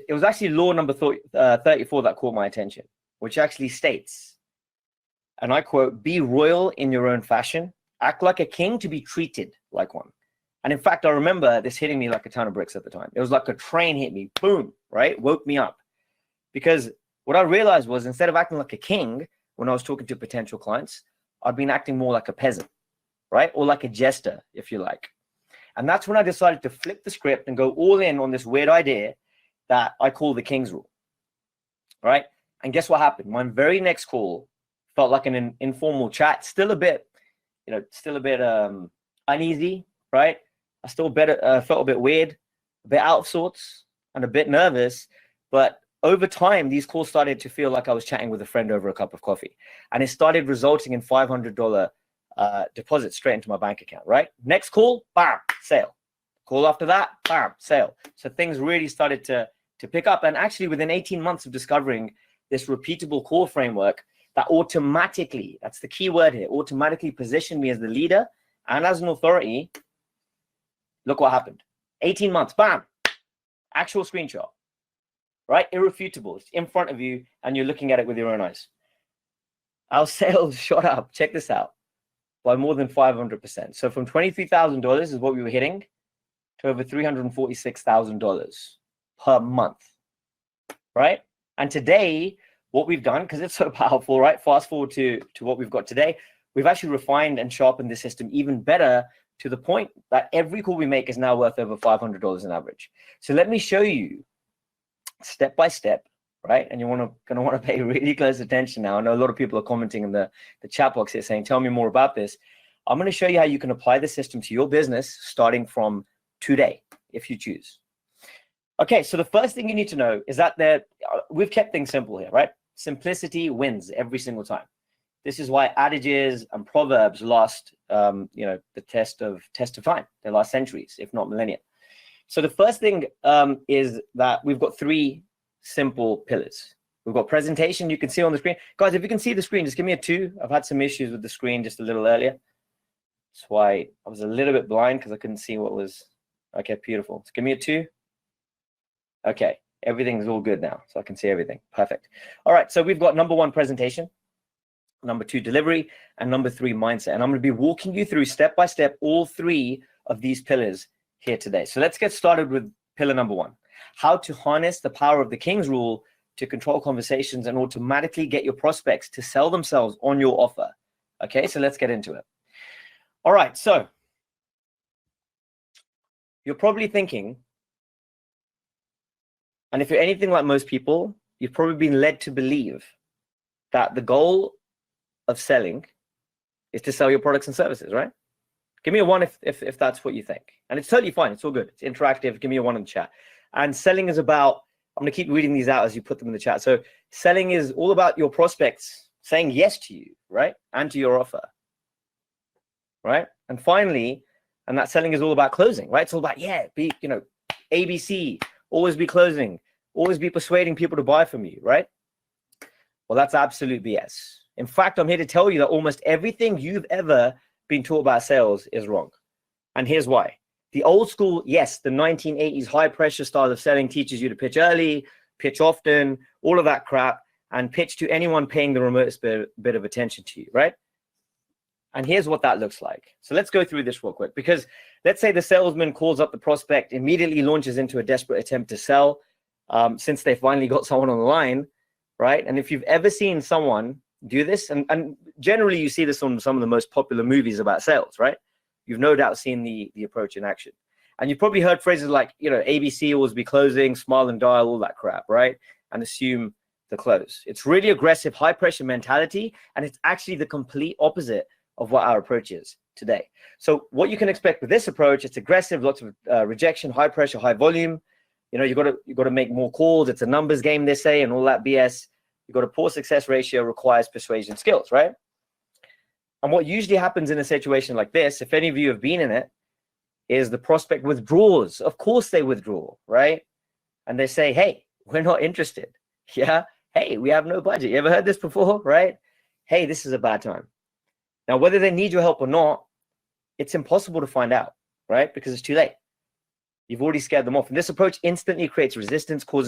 It was actually law number 34 that caught my attention, which actually states, and I quote, "Be royal in your own fashion, act like a king to be treated like one." And in fact, I remember this hitting me like a ton of bricks at the time. It was like a train hit me, boom, right? Woke me up. Because what I realized was, instead of acting like a king when I was talking to potential clients, I'd been acting more like a peasant, right? Or like a jester, if you like. And that's when I decided to flip the script and go all in on this weird idea that I call the King's Rule, right? And guess what happened? My very next call felt like an informal chat, still a bit, uneasy, right? I still felt a bit weird, a bit out of sorts, and a bit nervous. But over time, these calls started to feel like I was chatting with a friend over a cup of coffee. And it started resulting in $500 deposit straight into my bank account, right? Next call, bam, sale. Call after that, bam, sale. So things really started to pick up. And actually, within 18 months of discovering this repeatable call framework, that automatically, that's the key word here, automatically positioned me as the leader and as an authority. Look what happened. 18 months, bam, actual screenshot, right? Irrefutable. It's in front of you and you're looking at it with your own eyes. Our sales shot up, check this out, by more than 500%. So from $23,000 is what we were hitting to over $346,000 per month, right? And today, what we've done, because it's so powerful, right? Fast forward to what we've got today, we've actually refined and sharpened the system even better, to the point that every call we make is now worth over $500 on average. So let me show you step by step, right? And you're gonna want to pay really close attention now. I know a lot of people are commenting in the chat box here saying, tell me more about this. I'm going to show you how you can apply the system to your business starting from today, if you choose. Okay, so the first thing you need to know is that we've kept things simple here, right? Simplicity wins every single time. This is why adages and proverbs last, the test of time. They last centuries, if not millennia. So the first thing is that we've got three simple pillars. We've got presentation. You can see on the screen, guys. If you can see the screen, just give me a 2. I've had some issues with the screen just a little earlier. That's why I was a little bit blind, because I couldn't see what was. Okay, beautiful. So give me a 2. Okay, everything's all good now, so I can see everything. Perfect. All right, so we've got number 1, presentation. Number 2, delivery, and number 3, mindset. And I'm going to be walking you through step by step all 3 of these pillars here today. So let's get started with pillar number 1, how to harness the power of the King's Rule to control conversations and automatically get your prospects to sell themselves on your offer. Okay, so let's get into it. All right, so you're probably thinking, and if you're anything like most people, you've probably been led to believe that the goal of selling is to sell your products and services, right? Give me a 1 if that's what you think. And it's totally fine. It's all good. It's interactive. Give me a 1 in the chat. And selling is about, I'm going to keep reading these out as you put them in the chat. So selling is all about your prospects saying yes to you, right? And to your offer, right? And finally, and that selling is all about closing, right? It's all about, ABC, always be closing, always be persuading people to buy from you, right? Well, that's absolute BS. In fact, I'm here to tell you that almost everything you've ever been taught about sales is wrong. And here's why. The old school, yes, the 1980s high pressure style of selling teaches you to pitch early, pitch often, all of that crap, and pitch to anyone paying the remotest bit of attention to you, right? And here's what that looks like. So let's go through this real quick, because let's say the salesman calls up the prospect, immediately launches into a desperate attempt to sell, since they finally got someone on the line, right? And if you've ever seen someone do this, and generally you see this on some of the most popular movies about sales, right? You've no doubt seen the approach in action. And you've probably heard phrases like, ABC, always be closing, smile and dial, all that crap, right? And assume the close. It's really aggressive, high pressure mentality. And it's actually the complete opposite of what our approach is today. So what you can expect with this approach, it's aggressive, lots of rejection, high pressure, high volume. You got to make more calls. It's a numbers game, they say, and all that BS. You got a poor success ratio, requires persuasion skills, right? And what usually happens in a situation like this, if any of you have been in it, is the prospect withdraws. Of course they withdraw, right? And they say, hey, we're not interested. Yeah. Hey, we have no budget. You ever heard this before, right? Hey, this is a bad time. Now, whether they need your help or not, it's impossible to find out, right? Because it's too late. You've already scared them off. And this approach instantly creates resistance, causes